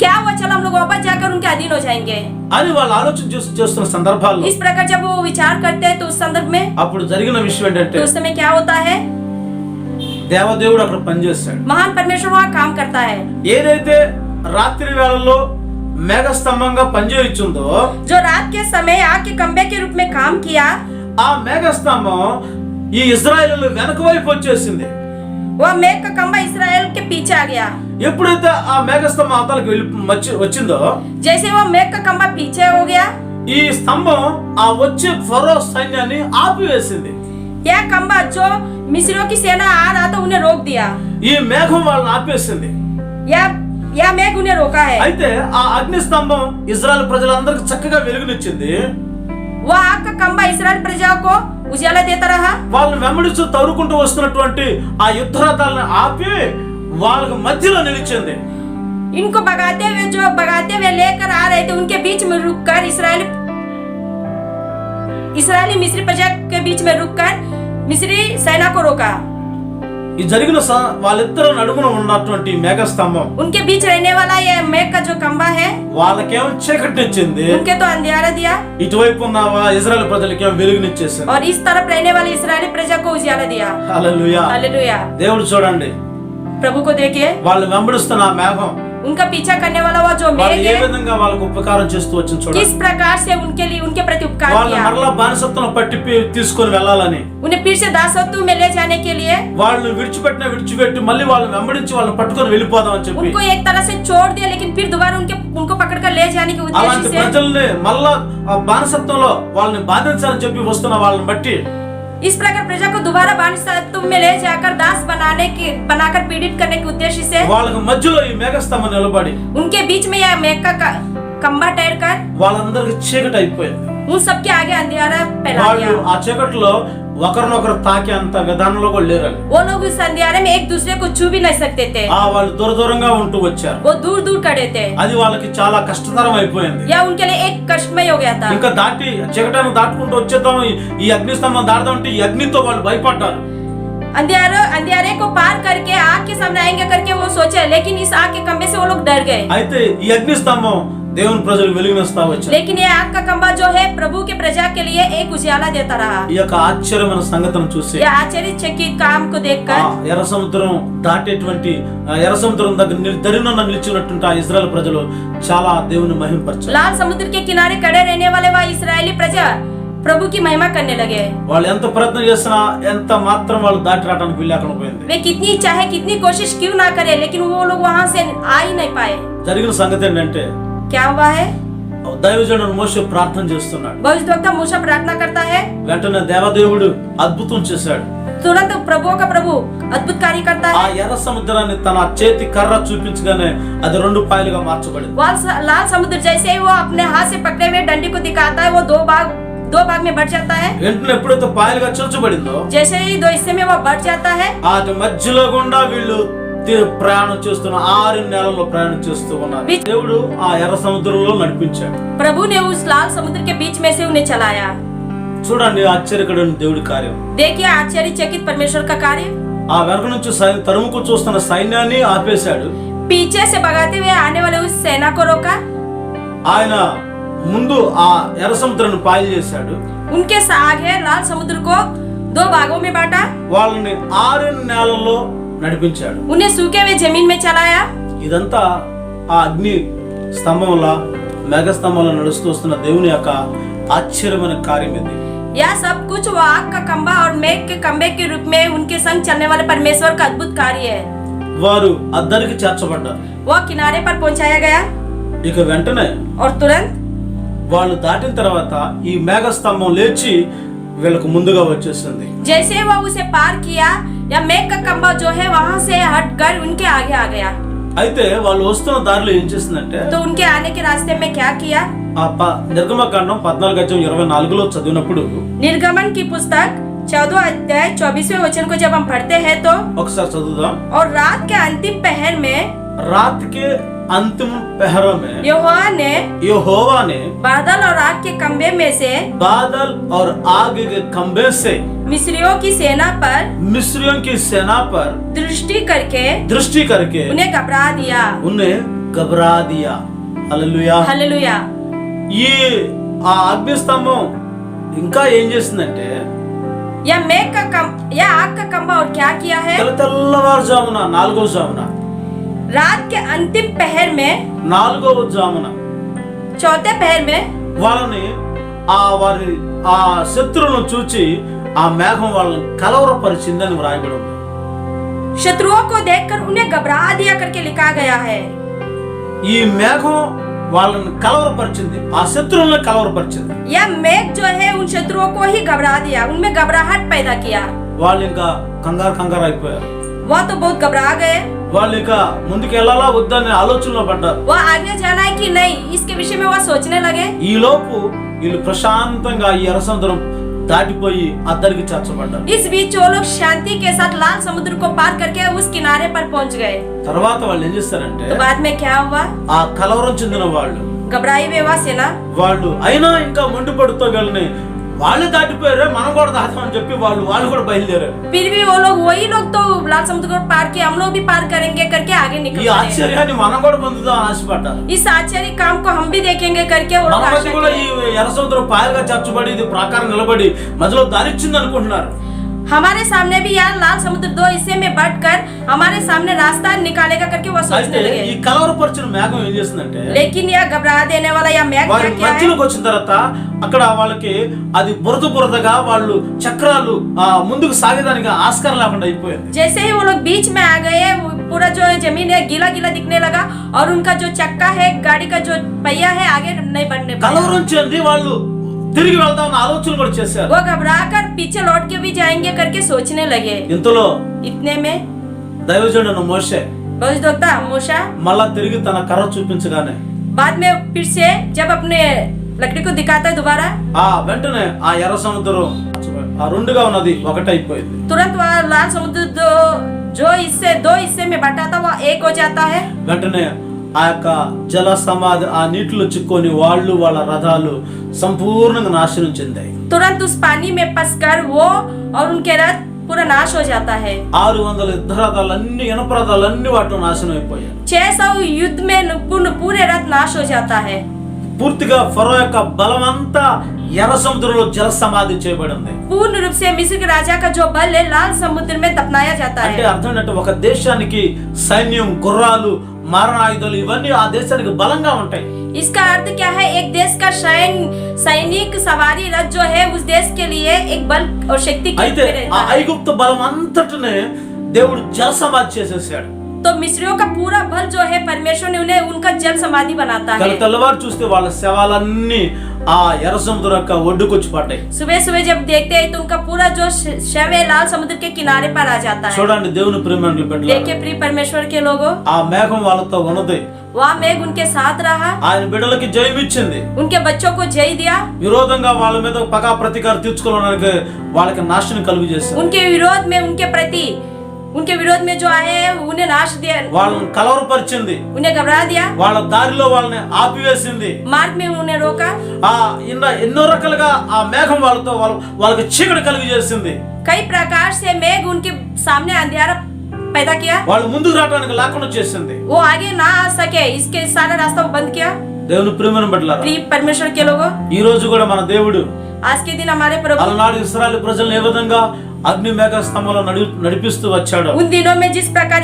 [SPEAKER 2] क्या हुआ, चलो हम लोग वापस जाकर उनके अधीन हो जाएंगे
[SPEAKER 1] అని వాళ్ళు ఆలోచన చేస్తున్న సందర్భాల్లో,
[SPEAKER 2] इस प्रकार जब वो विचार करते हैं तो उस संदर्भ में
[SPEAKER 1] అప్పుడు జరిగిన విషయం ఏంటంటే,
[SPEAKER 2] तो उस समय क्या होता है?
[SPEAKER 1] దేవదేవుడు అక్కడ పనిచేస్తాడు।
[SPEAKER 2] महान परमेश्वर वहाँ काम करता है।
[SPEAKER 1] ఏదైతే రాత్రి వేళల్లో మేఘస్తంభంగా పనిచేయించిందో,
[SPEAKER 2] जो रात के समय आग के खंभे के रूप में काम किया,
[SPEAKER 1] ఆ మేఘస్తంభం ఈ ఇశ్రాయేలు వెనక వైపు వచ్చేసింది।
[SPEAKER 2] वह मेघ का खंभा इस्राएल के पीछे आ गया।
[SPEAKER 1] ఎప్పుడైతే ఆ మేఘస్తంభం అవతలకి వచ్చిందో,
[SPEAKER 2] जैसे वो मेघ का खंभा पीछे हो गया,
[SPEAKER 1] ఈ స్తంభం ఆ వచ్చే ఫరో సైన్యాన్ని ఆపివేసింది।
[SPEAKER 2] यह खंभा जो मिस्रियों की सेना आ रहा था उन्हें रोक दिया।
[SPEAKER 1] ఈ మేఘం వాళ్ళని ఆపేసింది।
[SPEAKER 2] यह मेघ उन्हें रोका है।
[SPEAKER 1] అయితే ఆ అగ్ని స్తంభం ఇజ్రాయెల్ ప్రజలందరికీ చక్కగా వెలుగునిచ్చింది।
[SPEAKER 2] वह आग का खंभा इस्राएल प्रजा को उजाला देता रहा।
[SPEAKER 1] వాళ్ళని వెంబడిస్తూ తరుకుంటూ వస్తున్నటువంటి ఆ యుద్ధ రథాలను ఆపి వాళ్ళకి మధ్యలో నిలిచింది।
[SPEAKER 2] इनको भगाते हुए लेकर आ रहे थे उनके बीच में रुककर इस्राएली मिस्री प्रजा के बीच में रुककर मिस्री सेना को रोका।
[SPEAKER 1] ఈ జరిగిన వాళ్ళిద్దరు నడుమున ఉన్నటువంటి మేఘస్తంభం,
[SPEAKER 2] उनके बीच रहने वाला ये मेघ का जो खंभा है,
[SPEAKER 1] వాళ్ళకేమో చీకటినిచ్చింది,
[SPEAKER 2] उनके तो अंधेरा दिया,
[SPEAKER 1] ఇటువైపు ఉన్న ఇజ్రాయెల్ ప్రజలకేమో వెలుగునిచ్చేసింది।
[SPEAKER 2] और इस तरफ रहने वाले इस्राएली प्रजा को उजाला दिया।
[SPEAKER 1] హల్లెలూయా,
[SPEAKER 2] हालेलुया।
[SPEAKER 1] దేవుడు చూడండి,
[SPEAKER 2] प्रभु को देखिए,
[SPEAKER 1] వాళ్ళు వెంబడిస్తున్న ఆ మేఘం
[SPEAKER 2] उनका पीछा करने वाला वो जो मेघ
[SPEAKER 1] వాళ్ళు ఏ
[SPEAKER 2] है,
[SPEAKER 1] విధంగా వాళ్ళకు ఉపకారం చేస్తూ వచ్చింది చూడండి।
[SPEAKER 2] किस प्रकार से उनके लिए उनके प्रति उपकार
[SPEAKER 1] వాళ్ళు
[SPEAKER 2] किया।
[SPEAKER 1] మరలా బానిసత్వం పట్టి తీసుకొని వెళ్ళాలని,
[SPEAKER 2] उन्हें फिर से दासत्व में ले जाने के लिए,
[SPEAKER 1] వాళ్ళు విడిచిపెట్టి మళ్ళీ వాళ్ళని వెంబడించి వాళ్ళని పట్టుకొని వెళ్ళిపోదాం అని చెప్పి,
[SPEAKER 2] उनको एक तरह से छोड़ दिया लेकिन फिर दोबारा उनको पकड़कर ले जाने के उद्देश्य
[SPEAKER 1] అలాంటి
[SPEAKER 2] से,
[SPEAKER 1] ప్రజల్ని మళ్ళా ఆ బానిసత్వంలో వాళ్ళని బాధించాలని చెప్పి వస్తున్న వాళ్ళని బట్టి,
[SPEAKER 2] इस प्रकार प्रजा को दोबारा बानिसत्व में ले जाकर दास बनाकर पीड़ित करने के उद्देश्य से,
[SPEAKER 1] వాళ్ళకి మధ్యలో ఈ మేఘస్తంభం నిలబడి
[SPEAKER 2] उनके बीच में यह मेघ का खंबा टेर कर
[SPEAKER 1] వాళ్ళందరికి చీకటి అయిపోయింది.
[SPEAKER 2] उन सबके आगे अंधेरा फैला
[SPEAKER 1] వాళ్ళు
[SPEAKER 2] दिया।
[SPEAKER 1] ఆ చీకటిలో ఒకరినొకరు తాకే అంత విధానంలో కూడా లేరు.
[SPEAKER 2] वो लोग उस अंधेरे में एक दूसरे को छू भी नहीं सकते थे।
[SPEAKER 1] వాళ్ళు దూర దూరంగా ఉంటూ వచ్చారు.
[SPEAKER 2] वो दूर दूर खड़े थे।
[SPEAKER 1] అది వాళ్ళకి చాలా కష్టతరం అయిపోయింది.
[SPEAKER 2] या उनके लिए एक कष्टमय हो गया था।
[SPEAKER 1] ఇంకా దాటి చీకటిని దాటుకుంటూ వచ్చేద్దాం, ఈ అగ్నిస్తంభం దాటుదాం అంటే ఈ అగ్నితో వాళ్ళు భయపడ్డారు.
[SPEAKER 2] अंधेरे को पार करके आग के सामने आएंगे करके वो सोचे, लेकिन इस आग के खंबे से वो लोग डर गए।
[SPEAKER 1] అయితే ఈ అగ్నిస్తంభం దేవుని ప్రజలకు వెలుగునిస్తా వచ్చారు.
[SPEAKER 2] लेकिन ये आग का खंबा जो है प्रभु के प्रजा के लिए एक उजाला देता रहा।
[SPEAKER 1] ఈ యొక్క ఆశ్చర్యమైన సంగతిని చూసి
[SPEAKER 2] ये आश्चर्यचकित काम को देखकर
[SPEAKER 1] ఎర్ర సముద్రం దాటేటువంటి ఎర్ర సముద్రం దగ్గర దరినున్న నిలిచినటువంటి ఆ ఇశ్రాయేల్ ప్రజలు చాలా దేవుని మహిమపరిచారు.
[SPEAKER 2] लाल समुद्र के किनारे खड़े रहने वाले वह इस्राएली प्रजा प्रभु की महिमा करने लगे।
[SPEAKER 1] వాళ్ళు ఎంత ప్రయత్నం చేసినా ఎంత మాత్రం వాళ్ళు దాటి రావడానికి వీలేకుండా పోయింది.
[SPEAKER 2] वे कितनी चाहे कितनी कोशिश क्यों ना करे, लेकिन वो लोग वहां से आ ही नहीं पाए।
[SPEAKER 1] జరిగిన సంగతి ఏంటంటే
[SPEAKER 2] क्या हुआ है?
[SPEAKER 1] దైవజనుడు మోషే ప్రార్థన చేస్తున్నాడు.
[SPEAKER 2] भविष्यद्वक्ता मूसा प्रार्थना करता है।
[SPEAKER 1] వెంటనే దేవదేవుడు అద్భుతం చేశాడు.
[SPEAKER 2] तुरंत प्रभु का प्रभु अद्भुत कार्य करता
[SPEAKER 1] ఆ
[SPEAKER 2] है।
[SPEAKER 1] ఎర్ర సముద్రాన్ని తన చేతి కర్ర చూపించగానే అది రెండు పాయలుగా మార్చబడింది.
[SPEAKER 2] लाल समुद्र जैसे ही वो अपने हाथ से पकड़े हुए डंडी को दिखाता है, वो दो भाग में बढ़ जाता है।
[SPEAKER 1] వెంటనే ఎప్పుడైతే పాయలుగా చీల్చబడిందో
[SPEAKER 2] जैसे ही दो हिस्से में वो बढ़ जाता है,
[SPEAKER 1] వాటి మధ్యలో గుండా వీళ్ళు ప్రయాణం చేస్తున్న 6 నెలల్లో ప్రయాణం చేస్తూ ఉన్నారు. దేవుడు ఆ ఎర్ర సముద్రంలో నడిపించాడు.
[SPEAKER 2] प्रभु ने उस लाल समुद्र के बीच में से उन्हें चलाया।
[SPEAKER 1] చూడండి ఆశ్చర్యకరమైన దేవుడి కార్యం.
[SPEAKER 2] देखिए आश्चर्यचकित परमेश्वर का कार्य।
[SPEAKER 1] ఆ వెనక నుంచి తరుముకు చూస్తున్న సైన్యాన్ని ఆపేశాడు.
[SPEAKER 2] पीछे से भगाते हुए आने वाले उस सेना को रोका।
[SPEAKER 1] ఆయన ముందు ఆ ఎర్ర సముద్రాన్ని పాయలు చేశాడు.
[SPEAKER 2] उनके आगे लाल समुद्र को 2 भागों में बांटा।
[SPEAKER 1] వాళ్ళని 6 నెలల్లో నడిపించాడు.
[SPEAKER 2] उन्हें सूखे हुए जमीन में चलाया।
[SPEAKER 1] ఇదంతా ఆ అగ్ని స్తంభంలా మేఘ స్తంభంలో నడుస్తూ వస్తున్న దేవుని యొక్క ఆశ్చర్యమైన కార్యం ఇది.
[SPEAKER 2] यह सब कुछ वो आग का खंबा और मेघ के खंबे के रूप में उनके संग चलने वाले परमेश्वर का अद्भुत कार्य है।
[SPEAKER 1] వారు అద్దరికి చేర్చబడ్డారు.
[SPEAKER 2] वो किनारे पर पहुंचाया गया
[SPEAKER 1] ఇక వెంటనే
[SPEAKER 2] और तुरंत
[SPEAKER 1] వాళ్ళు దాటిన తర్వాత ఈ మేఘ స్తంభం లేచి వీళ్ళకు ముందుగా వచ్చేసింది.
[SPEAKER 2] जैसे वो उसे पार किया, या मेघ का खंबा जो है वहां से हटकर उनके आगे आ गया।
[SPEAKER 1] అయితే వాళ్ళు వస్తున్న దారిలో ఏం చేసిందంటే
[SPEAKER 2] तो उनके आने के रास्ते में क्या किया?
[SPEAKER 1] ఆ నిర్గమకాండం 14:24 చదివినప్పుడు
[SPEAKER 2] निर्गमन की पुस्तक 14 अध्याय 24वें वचन को जब हम पढ़ते हैं तो
[SPEAKER 1] ఒకసారి చదువుదాం.
[SPEAKER 2] और रात के अंतिम पहर में
[SPEAKER 1] रात के अंतिम पहर में यहोवा ने
[SPEAKER 2] बादल और आग के खंबे में से
[SPEAKER 1] बादल और आग के खंबे से
[SPEAKER 2] मिस्रियों की सेना पर दृष्टि करके उन्हें घबरा दिया।
[SPEAKER 1] హల్లెలూయా
[SPEAKER 2] హల్లెలూయా।
[SPEAKER 1] ఈ ఆ అగ్ని స్తంభం ఇంకా ఏం చేసిందంటే
[SPEAKER 2] या आग का खंबा और क्या किया है?
[SPEAKER 1] తెల్లవారుజామున 4వ జామున
[SPEAKER 2] रात के अंतिम पहर में
[SPEAKER 1] 4వ జామున
[SPEAKER 2] चौथे पहर में
[SPEAKER 1] వాళ్ళని వారి ఆ శత్రువులను చూచి ఆ మేఘం వాళ్ళని కలవరపరిచిందని వ్రాయబడి ఉంది.
[SPEAKER 2] शत्रुओं को देखकर उन्हें घबरा दिया करके लिखा गया है।
[SPEAKER 1] ఈ మేఘం వాళ్ళని కలవరపరిచింది, ఆ శత్రువులను కలవరపరిచింది.
[SPEAKER 2] यह मेघ जो है उन शत्रुओं को ही घबरा दिया, उनमें घबराहट पैदा किया।
[SPEAKER 1] వాళ్ళు ఇంకా కంగారు అయిపోయారు.
[SPEAKER 2] वो तो बहुत घबरा गए।
[SPEAKER 1] వాళ్ళు ఇక ముందుకు వెళ్ళాలా వద్దనే ఆలోచనలో పడ్డారు.
[SPEAKER 2] वो आगे जाना है कि नहीं, इसके विषय में वो सोचने लगे।
[SPEAKER 1] ఈ లోపు వీళ్ళు ప్రశాంతంగా ఈ ఎర్ర సముద్రం దాటిపోయి అద్దరికి చేర్చబడ్డారు.
[SPEAKER 2] इस बीच वो लोग शांति के साथ लाल समुद्र को पार करके उस किनारे पर पहुंच गए।
[SPEAKER 1] తర్వాత వాళ్ళు ఏం చేస్తారంటే
[SPEAKER 2] तो बाद में क्या हुआ?
[SPEAKER 1] ఆ కలవరం చెందిన వాళ్ళు
[SPEAKER 2] घबराई हुए वह सेना
[SPEAKER 1] వాళ్ళు అయినా ఇంకా మండిపడుతూ వెళ్ళని వాళ్ళు దాటిపోయారు, మనం కూడా దాటామని చెప్పి వాళ్ళు కూడా బయలుదేరారు.
[SPEAKER 2] फिर भी वो लोग वही लोग तो लाल समुद्र को पार किए, हम लोग भी पार करेंगे करके आगे
[SPEAKER 1] ఈ
[SPEAKER 2] निकल
[SPEAKER 1] ఆశ్చర్యాన్ని మనం కూడా పొందుదాం ఆశపడ్డారు.
[SPEAKER 2] इस आश्चर्य काम को हम भी देखेंगे करके वो लोग
[SPEAKER 1] మన
[SPEAKER 2] आशा
[SPEAKER 1] మధ్య కూడా ఈ
[SPEAKER 2] किए।
[SPEAKER 1] ఎర్ర సముద్రం పాయలుగా చేర్చబడి ఇది ప్రాకారం నిలబడి మధ్యలో దారిచ్చింది అనుకుంటున్నారు.
[SPEAKER 2] हमारे सामने भी यार लाल समुद्र 2 हिस्से में बांटकर हमारे सामने रास्ता निकालेगा करके वो सोचने
[SPEAKER 1] అయితే
[SPEAKER 2] लगे।
[SPEAKER 1] ఈ కలవరపరిచిన మేఘం ఏం చేసిందంటే
[SPEAKER 2] लेकिन यह घबरा देने वाला यह मेघ
[SPEAKER 1] వారి
[SPEAKER 2] क्या है?
[SPEAKER 1] మధ్యలోకి వచ్చిన తర్వాత అక్కడ వాళ్ళకి అది బురదగా వాళ్ళు చక్రాలు ముందుకు సాగడానికి ఆస్కారం లేకుండా అయిపోయింది.
[SPEAKER 2] जैसे ही वो लोग बीच में आ गए, पूरा जो जमीन है गीला दिखने लगा और उनका जो चक्का है, गाड़ी का जो पहिया है, आगे नहीं बढ़ने पाया।
[SPEAKER 1] కలవరం చెంది వాళ్ళు తిరిగి వెళ్దామన్న ఆలోచన కూడా చేశారు.
[SPEAKER 2] वो घबराकर पीछे लौट के भी जाएंगे करके सोचने लगे।
[SPEAKER 1] ఇంతలో
[SPEAKER 2] इतने में
[SPEAKER 1] దైవజనుడు మోషే
[SPEAKER 2] भविष्यद्वक्ता मूसा
[SPEAKER 1] మళ్ళా తిరిగి తన కర్ర చూపించగానే
[SPEAKER 2] बाद में फिर से जब अपने लकड़ी को दिखाता है दोबारा,
[SPEAKER 1] ఆ వెంటనే ఆ ఎర్ర సముద్రం ఆ రెండుగా ఉన్నది ఒకటైపోయింది.
[SPEAKER 2] तुरंत वह लाल समुद्र जो दो हिस्से में बटा था वह एक हो जाता है।
[SPEAKER 1] వెంటనే ఆ యొక్క జల సమాధి ఆ నీటిలో చిక్కుకొని వాళ్ళు వాళ్ళ రథాలు సంపూర్ణంగా నాశనం చెందాయి.
[SPEAKER 2] तुरंत उस पानी में फंसकर वो और उनके रथ पूरा नाश हो जाता है।
[SPEAKER 1] 600 యుద్ధ రథాలన్నీ ఇనప రథాలన్నీ వాటిలో నాశనం అయిపోయాయి.
[SPEAKER 2] 600 युद्ध में पूरे रथ नाश हो जाता है।
[SPEAKER 1] పూర్తిగా ఫరో యొక్క బలం అంతా ఎర్ర సముద్రంలో జల సమాధి చేయబడింది.
[SPEAKER 2] पूर्ण रूप से मिस्र के राजा का जो बल है लाल समुद्र में दफनाया जाता है।
[SPEAKER 1] అంటే అర్థం ఏంటంటే ఒక దేశానికి సైన్యం, గుర్రాలు, మారణాయుధాలు ఇవన్నీ ఆ దేశానికి బలంగా ఉంటాయి.
[SPEAKER 2] इसका अर्थ क्या है? एक देश का सैनिक सवारी रथ जो है उस देश के लिए एक बल और शक्ति के
[SPEAKER 1] అయితే ఆ ఐగుప్తు బలం అంతటినే దేవుడు జల సమాధి చేసేసాడు.
[SPEAKER 2] तो मिस्रियों का पूरा बल जो है परमेश्वर ने उन्हें उनका जल समाधि बनाता है।
[SPEAKER 1] తెల్లవారు చూస్తే వాళ్ళ శవాలన్నీ ఆ ఎర్ర సముద్రం యొక్క ఒడ్డుకొచ్చి పడ్డాయి.
[SPEAKER 2] सुबह सुबह जब देखते हैं तो उनका पूरा जो शव है लाल समुद्र के किनारे पर आ जाता है।
[SPEAKER 1] చూడండి దేవుని ప్రియమైన బిడ్డలారా,
[SPEAKER 2] देखिए प्रिय परमेश्वर के लोगों,
[SPEAKER 1] ఆ మేఘం వాళ్ళతో ఉన్నది.
[SPEAKER 2] वह मेघ उनके साथ रहा,
[SPEAKER 1] ఆయన बिడ్డలకి జయం ఇచ్చింది.
[SPEAKER 2] उनके बच्चों को जय दिया।
[SPEAKER 1] విరోధంగా వాళ్ళ మీద పగా ప్రతీకారం తీర్చుకోవడానికి వాళ్ళకి నాశనం కలుగు చేశారు.
[SPEAKER 2] उनके विरोध में जो आए हैं उन्हें नाश दिया,
[SPEAKER 1] వాళ్ళని కలవరపరిచింది.
[SPEAKER 2] उन्हें घबरा दिया,
[SPEAKER 1] వాళ్ళ దారిలో వాళ్ళని ఆపివేసింది.
[SPEAKER 2] मार्ग में उन्हें रोका।
[SPEAKER 1] ఎన్నో రకాలుగా ఆ మేఘం వాళ్ళతో వాళ్ళకి చీకటి కలుగు చేసింది.
[SPEAKER 2] कई प्रकार से मेघ उनके सामने अंधेरा पैदा किया,
[SPEAKER 1] వాళ్ళు ముందుకు రావడానికి లేకుండా చేసింది.
[SPEAKER 2] वो आगे ना आ सके इसके सारा रास्ता बंद किया।
[SPEAKER 1] దేవుని ప్రియమైన బిడ్డలారా,
[SPEAKER 2] प्रिय परमेश्वर के लोगों,
[SPEAKER 1] ఈ రోజు కూడా మన దేవుడు
[SPEAKER 2] आज के दिन हमारे प्रभु
[SPEAKER 1] అలనాడు ఇశ్రాయేలు ప్రజలను ఏ విధంగా అగ్ని మేఘ స్తంభంలో నడిపిస్తూ వచ్చాడో,
[SPEAKER 2] उन दिनों में जिस प्रकार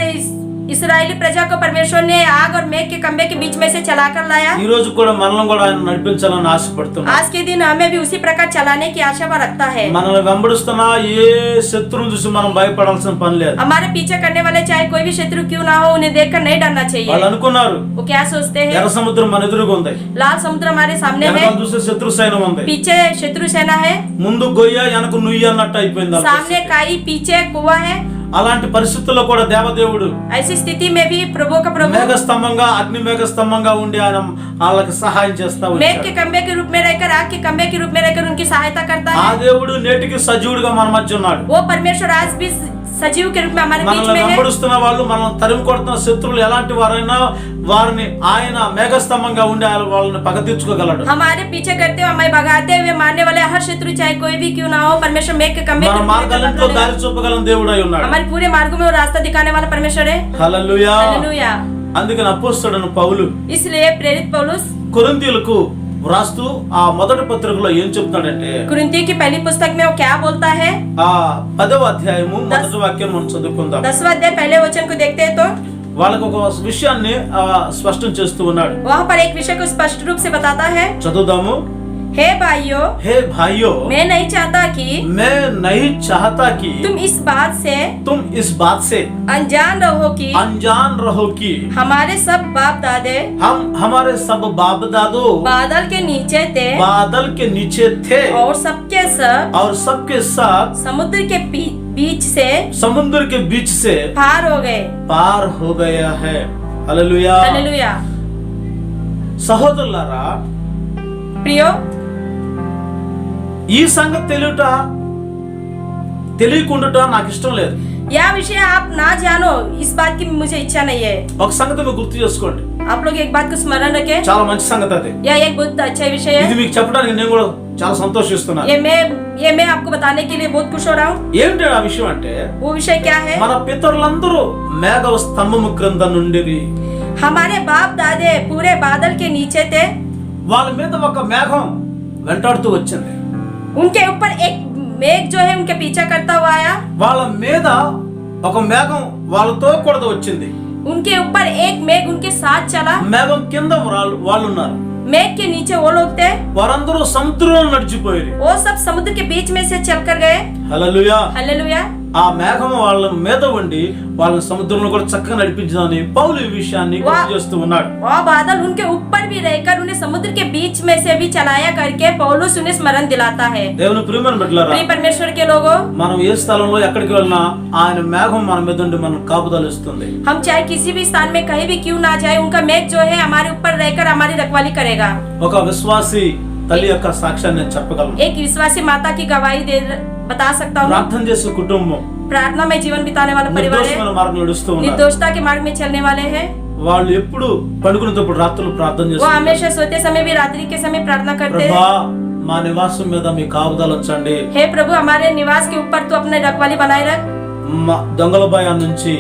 [SPEAKER 2] इस्राएली प्रजा को परमेश्वर ने आग और मेघ के खंभे के बीच में से चलाकर लाया,
[SPEAKER 1] ఈ రోజు కూడా మనల్ని కూడా ఆయన నడిపించాలని ఆశపడుతున్నాడు.
[SPEAKER 2] आज के दिन हमें भी उसी प्रकार चलाने की आशा वो रखता है।
[SPEAKER 1] మనల్ని వెంబడిస్తున్న ఏ శత్రువును చూసి మనం భయపడాల్సిన పని లేదు.
[SPEAKER 2] हमारे पीछे करने वाले चाहे कोई भी शत्रु क्यों ना हो, उन्हें देखकर नहीं डरना चाहिए।
[SPEAKER 1] వాళ్ళు అనుకున్నారు
[SPEAKER 2] वो क्या सोचते हैं?
[SPEAKER 1] ఎర్ర సముద్రం మన ఎదురుగా ఉంది,
[SPEAKER 2] लाल समुद्र हमारे सामने है,
[SPEAKER 1] వెనకాల చూస్తే శత్రు సైన్యం ఉంది,
[SPEAKER 2] पीछे शत्रु सेना है,
[SPEAKER 1] ముందు గొయ్య వెనక నుయ్యి అన్నట్టు అయిపోయింది.
[SPEAKER 2] सामने काई पीछे कुआं है।
[SPEAKER 1] అలాంటి పరిస్థితుల్లో కూడా దేవదేవుడు
[SPEAKER 2] ऐसी स्थिति में भी प्रभु का प्रभु
[SPEAKER 1] మేఘ స్తంభంగా అగ్ని మేఘ స్తంభంగా ఉండి ఆయన వాళ్ళకి సహాయం చేస్తా
[SPEAKER 2] मेघ
[SPEAKER 1] వచ్చాడు.
[SPEAKER 2] के खंभे के रूप में रहकर, आग के खंभे के रूप में रहकर उनकी सहायता करता
[SPEAKER 1] ఆ
[SPEAKER 2] है।
[SPEAKER 1] దేవుడు నేటికి సజీవుడిగా మన మధ్య ఉన్నాడు.
[SPEAKER 2] वो परमेश्वर आज भी सजीव के रूप में हमारे बीच
[SPEAKER 1] మనల్ని
[SPEAKER 2] में है।
[SPEAKER 1] వెంబడిస్తున్న వాళ్ళు, మనల్ని తరిమి కొడుతున్న శత్రువులు ఎలాంటి వారైనా వారిని ఆయన మేఘస్తంభంగా ఉండి ఆయన వాళ్ళని పగ తీర్చుకోగలడు.
[SPEAKER 2] हमारे पीछे करते हुए, हमें भगाते हुए मारने वाले हर शत्रु चाहे कोई भी क्यों ना हो, परमेश्वर मेघ के खंभे के
[SPEAKER 1] మన
[SPEAKER 2] रूप में
[SPEAKER 1] మార్గాలతో
[SPEAKER 2] रहकर
[SPEAKER 1] దారి చూపగలం దేవుడై ఉన్నాడు.
[SPEAKER 2] हमारे पूरे मार्गों में वो रास्ता दिखाने वाला परमेश्वर है।
[SPEAKER 1] హల్లెలూయా.
[SPEAKER 2] हालेलुया।
[SPEAKER 1] అందుకని అపోస్తలుడైన పౌలు
[SPEAKER 2] इसलिए प्रेरित पौलुस
[SPEAKER 1] కొరింథీయులకు వ్రాస్తూ ఆ మొదటి పత్రికలో ఏం చెప్తున్నాడంటే,
[SPEAKER 2] कुरिन्थियों की पहली पुस्तक में वो क्या बोलता है?
[SPEAKER 1] ఆ 10వ అధ్యాయము మొదటి వాక్యం మనం చదువుకుందాం.
[SPEAKER 2] 10वां अध्याय पहले वचन को देखते हैं तो
[SPEAKER 1] వాళ్ళకు ఒక విషయాన్ని స్పష్టం చేస్తూ ఉన్నాడు.
[SPEAKER 2] वहाँ पर एक विषय को स्पष्ट रूप से बताता है।
[SPEAKER 1] చదువుదాము.
[SPEAKER 2] हे भाइयों,
[SPEAKER 1] हे भाइयों,
[SPEAKER 2] मैं नहीं चाहता कि
[SPEAKER 1] मैं नहीं चाहता कि
[SPEAKER 2] तुम इस बात से अनजान रहो कि हमारे सब बाप दादे
[SPEAKER 1] हमारे सब बाप दादो
[SPEAKER 2] बादल के नीचे थे और सबके साथ समुद्र के बीच से पार हो गया है। हालेलुया। हालेलुया।
[SPEAKER 1] సహోదరులారా,
[SPEAKER 2] प्रियो,
[SPEAKER 1] ఈ సంగతి తెలియకుండా నాకు ఇష్టం లేదు.
[SPEAKER 2] यह विषय आप ना जानो, इस बात की मुझे इच्छा नहीं है।
[SPEAKER 1] ఒక సంగతి మీరు గుర్తు చేసుకోండి.
[SPEAKER 2] आप लोग एक बात को स्मरण रखें,
[SPEAKER 1] చాలా మంచి సంగతి అది.
[SPEAKER 2] यह एक बहुत अच्छा विषय है।
[SPEAKER 1] ఇది మీకు చెప్పడానికి నేను కూడా చాలా సంతోషిస్తున్నాను.
[SPEAKER 2] ये मैं आपको बताने के लिए बहुत खुश हो रहा हूँ।
[SPEAKER 1] ఏంటి ఆ విషయం అంటే,
[SPEAKER 2] वो विषय क्या है?
[SPEAKER 1] మన పితరులందరూ మేఘ స్తంభము క్రింద నుండి
[SPEAKER 2] हमारे बाप दादे पूरे बादल के नीचे थे,
[SPEAKER 1] వాళ్ళ మీద ఒక మేఘం వెంటాడుతూ వచ్చింది.
[SPEAKER 2] उनके ऊपर एक मेघ जो है उनके पीछा करता हुआ आया।
[SPEAKER 1] వాళ్ళ మీద ఒక మేఘం వాళ్ళతో కూడా వచ్చింది.
[SPEAKER 2] उनके ऊपर एक मेघ उनके साथ चला।
[SPEAKER 1] మేఘం కింద వాళ్ళు ఉన్నారు,
[SPEAKER 2] मेघ के नीचे वो लोग थे,
[SPEAKER 1] వారందరూ సముద్రంలో నడిచిపోయారు.
[SPEAKER 2] वो सब समुद्र के बीच में से चलकर गए।
[SPEAKER 1] హల్లెలూయా.
[SPEAKER 2] हालेलुया।
[SPEAKER 1] ఆ మేఘం వాళ్ళ మీద ఉండి వాళ్ళని సముద్రంలో కూడా చక్కగా నడిపించదని పౌలు ఈ విషయాన్ని గుర్తు చేస్తూ ఉన్నాడు.
[SPEAKER 2] वो बादल उनके ऊपर भी रहकर उन्हें समुद्र के बीच में से भी चलाया करके पौलुस उन्हें स्मरण दिलाता है।
[SPEAKER 1] దేవుని ప్రియమైన బిడ్డలారా,
[SPEAKER 2] प्रिय परमेश्वर के लोगों,
[SPEAKER 1] మనం ఏ స్థలంలో ఎక్కడికి వెళ్ళినా ఆయన మేఘం మన మీద ఉండి మనం కాపుదలు ఇస్తుంది.
[SPEAKER 2] हम चाहे किसी भी स्थान में कहीं भी क्यों ना जाए, उनका मेघ जो है हमारे ऊपर रहकर हमारी रखवाली करेगा।
[SPEAKER 1] ఒక విశ్వాసి తల్లి యొక్క సాక్ష్యాన్ని నేను చెప్పగలను.
[SPEAKER 2] एक विश्वासी माता की गवाही बता सकता हूँ।
[SPEAKER 1] ప్రార్థన చేసే కుటుంబం,
[SPEAKER 2] प्रार्थना में जीवन बिताने वाला परिवार है,
[SPEAKER 1] నిర్దోషమైన మార్గంలో నడుస్తూ ఉన్నారు.
[SPEAKER 2] निर्दोषता के मार्ग में चलने वाले हैं।
[SPEAKER 1] వాళ్ళు ఎప్పుడు పడుకునేటప్పుడు రాత్రులు ప్రార్థన
[SPEAKER 2] वो
[SPEAKER 1] చేస్తారు.
[SPEAKER 2] हमेशा सोते समय भी रात्रि के समय प्रार्थना करते हैं।
[SPEAKER 1] ప్రభా, మా నివాసం మీద మీ కాపుదలు ఉంచండి.
[SPEAKER 2] हे प्रभु, हमारे निवास के ऊपर तू अपने रखवाली बनाए रख।
[SPEAKER 1] దొంగల భయం నుంచి,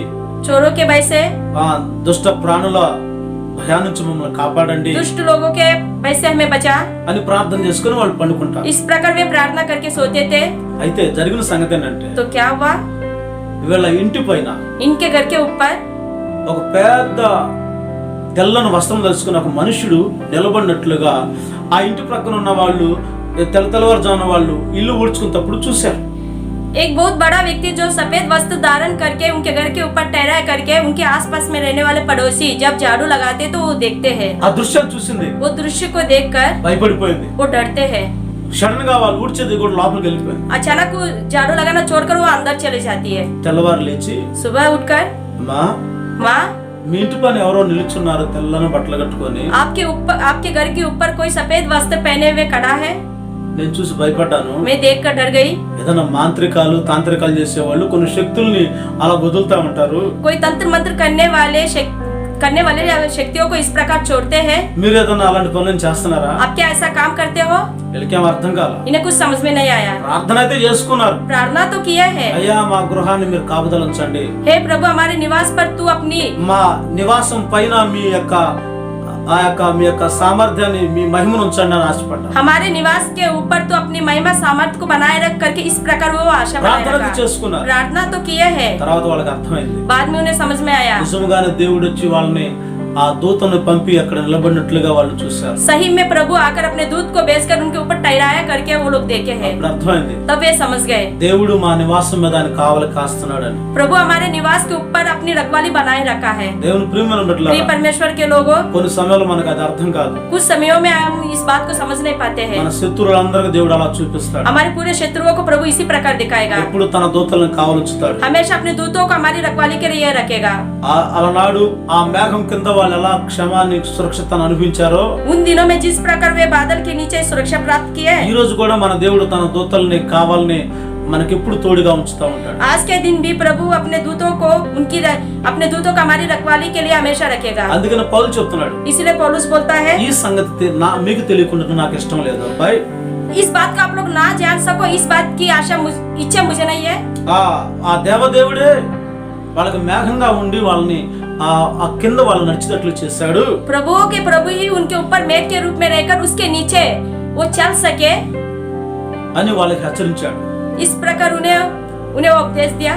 [SPEAKER 2] चोरों के भय से,
[SPEAKER 1] దుష్ట ప్రాణుల భయం నుంచి మమ్మల్ని కాపాడండి,
[SPEAKER 2] दुष्ट लोगों के भय से हमें बचा
[SPEAKER 1] అని ప్రార్థన చేసుకుని వాళ్ళు పండుకుంటారు.
[SPEAKER 2] इस प्रकार वे प्रार्थना करके सोते थे।
[SPEAKER 1] అయితే జరిగిన సంగతి ఏంటంటే,
[SPEAKER 2] तो क्या हुआ,
[SPEAKER 1] వీళ్ళ ఇంటి పైన
[SPEAKER 2] इनके घर के ऊपर
[SPEAKER 1] ఒక పెద్ద తెల్లని వస్త్రం ధరించుకున్న ఒక మనుషుడు నిలబడినట్లుగా ఆ ఇంటి ప్రక్కన ఉన్న వాళ్ళు తెల్లవారుజామున వాళ్ళు ఇల్లు ఊడ్చుకున్నప్పుడు చూశారు.
[SPEAKER 2] एक बहुत बड़ा व्यक्ति जो सफेद वस्त्र धारण करके उनके घर के ऊपर ठहरा करके उनके आसपास में रहने वाले पड़ोसी जब झाड़ू लगाते तो वो देखते हैं।
[SPEAKER 1] ఆ దృశ్యాన్ని చూసింది,
[SPEAKER 2] वो दृश्य को देखकर
[SPEAKER 1] భయపడిపోయింది.
[SPEAKER 2] वो डरते हैं।
[SPEAKER 1] సడన్ గా వాళ్ళు ఊడ్చేది కూడా లోపలికి వెళ్ళిపోయింది.
[SPEAKER 2] अचानक वो झाड़ू लगाना छोड़कर वो अंदर चली जाती है।
[SPEAKER 1] తెల్లవారు లేచి,
[SPEAKER 2] सुबह उठकर,
[SPEAKER 1] అమ్మా,
[SPEAKER 2] माँ,
[SPEAKER 1] మీ ఇంటి పైన ఎవరో నిలుచున్నారు తెల్లని బట్టలు కట్టుకొని,
[SPEAKER 2] आपके घर के ऊपर कोई सफेद वस्त्र पहने हुए खड़ा है।
[SPEAKER 1] నేను చూసి భయపడ్డాను.
[SPEAKER 2] मैं देखकर डर गई।
[SPEAKER 1] ఏదైనా మాంత్రికాలు తాంత్రికాలు చేసేవాళ్ళు కొన్ని శక్తుల్ని అలా వదులుతా ఉంటారు.
[SPEAKER 2] कोई तंत्र मंत्र करने वाले शक्तियों को इस प्रकार छोड़ते हैं।
[SPEAKER 1] మీరు ఏదైనా అలాంటి పనులను చేస్తున్నారా?
[SPEAKER 2] आप क्या ऐसा काम करते हो?
[SPEAKER 1] వీళ్ళకేం అర్థం కాల.
[SPEAKER 2] इन्हें कुछ समझ में नहीं आया।
[SPEAKER 1] ప్రార్థన అయితే చేసుకున్నారు.
[SPEAKER 2] प्रार्थना तो किया है,
[SPEAKER 1] అయ్యా మా గృహాన్ని మీరు కాపుదలు ఉంచండి,
[SPEAKER 2] हे प्रभु हमारे निवास पर तू अपनी
[SPEAKER 1] మా నివాసం పైన మీ యొక్క సామర్థ్యాన్ని, మీ మహిమను ఉంచండి అని ఆశపడ్డా.
[SPEAKER 2] हमारे निवास के ऊपर तू अपनी महिमा सामर्थ्य को बनाए रख करके इस प्रकार वो आशा बनाए
[SPEAKER 1] ప్రార్థన
[SPEAKER 2] रखा।
[SPEAKER 1] చేసుకున్నారు.
[SPEAKER 2] प्रार्थना तो किया है।
[SPEAKER 1] తర్వాత వాళ్ళకి అర్థమైంది,
[SPEAKER 2] बाद में उन्हें समझ में आया,
[SPEAKER 1] నిజంగానే దేవుడు వచ్చి వాళ్ళని ఆ దూతను పంపి అక్కడ నిలబడినట్లుగా వాళ్ళు చూశారు.
[SPEAKER 2] सही में प्रभु आकर अपने दूत को भेजकर उनके ऊपर ठहराया करके वो लोग देखे हैं।
[SPEAKER 1] అప్పుడు అర్థమైంది,
[SPEAKER 2] तब वे समझ गए
[SPEAKER 1] దేవుడు మా నివాసం మీద ఆయన కావలి కాస్తున్నాడని.
[SPEAKER 2] प्रभु हमारे निवास के ऊपर अपनी रखवाली बनाए रखा है।
[SPEAKER 1] దేవుని ప్రియమైన బిడ్డలారా,
[SPEAKER 2] प्रिय परमेश्वर के लोगों,
[SPEAKER 1] కొన్ని సమయాల్లో మనకు అది అర్థం కాదు.
[SPEAKER 2] कुछ समयों में हम इस बात को समझ नहीं पाते हैं।
[SPEAKER 1] మన శత్రువులందరికీ దేవుడు అలా చూపిస్తాడు.
[SPEAKER 2] हमारे पूरे शत्रुओं को प्रभु इसी प्रकार दिखाएगा।
[SPEAKER 1] ఎప్పుడు తన దూతలను కావలుచుతాడు.
[SPEAKER 2] हमेशा अपने दूतों को हमारी रखवाली के लिए रखेगा।
[SPEAKER 1] అలనాడు ఆ మేఘం కింద వాళ్ళు ఎలా క్షమాన్ని, సురక్షితను అనిపించారో,
[SPEAKER 2] उन दिनों में जिस प्रकार वे बादल के नीचे सुरक्षा प्राप्त किए,
[SPEAKER 1] ఈ రోజు కూడా మన దేవుడు తన దూతల్ని కావాలని మనకెప్పుడు తోడుగా ఉంచుతా ఉంటాడు.
[SPEAKER 2] आज के दिन भी प्रभु अपने दूतों को को हमारी रखवाली के लिए हमेशा रखेगा।
[SPEAKER 1] అందుకని పౌలు చెప్తున్నాడు,
[SPEAKER 2] इसलिए पौलुस बोलता है,
[SPEAKER 1] ఈ సంగతి మీకు తెలియకుండా నాకు ఇష్టం లేదు అబ్బాయి.
[SPEAKER 2] इस बात को आप लोग ना जान सको, इस बात की इच्छा मुझे नहीं है।
[SPEAKER 1] ఆ దేవదేవుడే వాళ్ళకి మేఘంగా ఉండి వాళ్ళని ఆ కింద వాళ్ళు నడిచేటట్లు చేశాడు.
[SPEAKER 2] प्रभुओं के प्रभु ही उनके ऊपर मेघ के रूप में रहकर उसके नीचे वो चल सके
[SPEAKER 1] అని వాళ్ళకి హెచ్చరించాడు.
[SPEAKER 2] इस प्रकार उन्हें उपदेश दिया।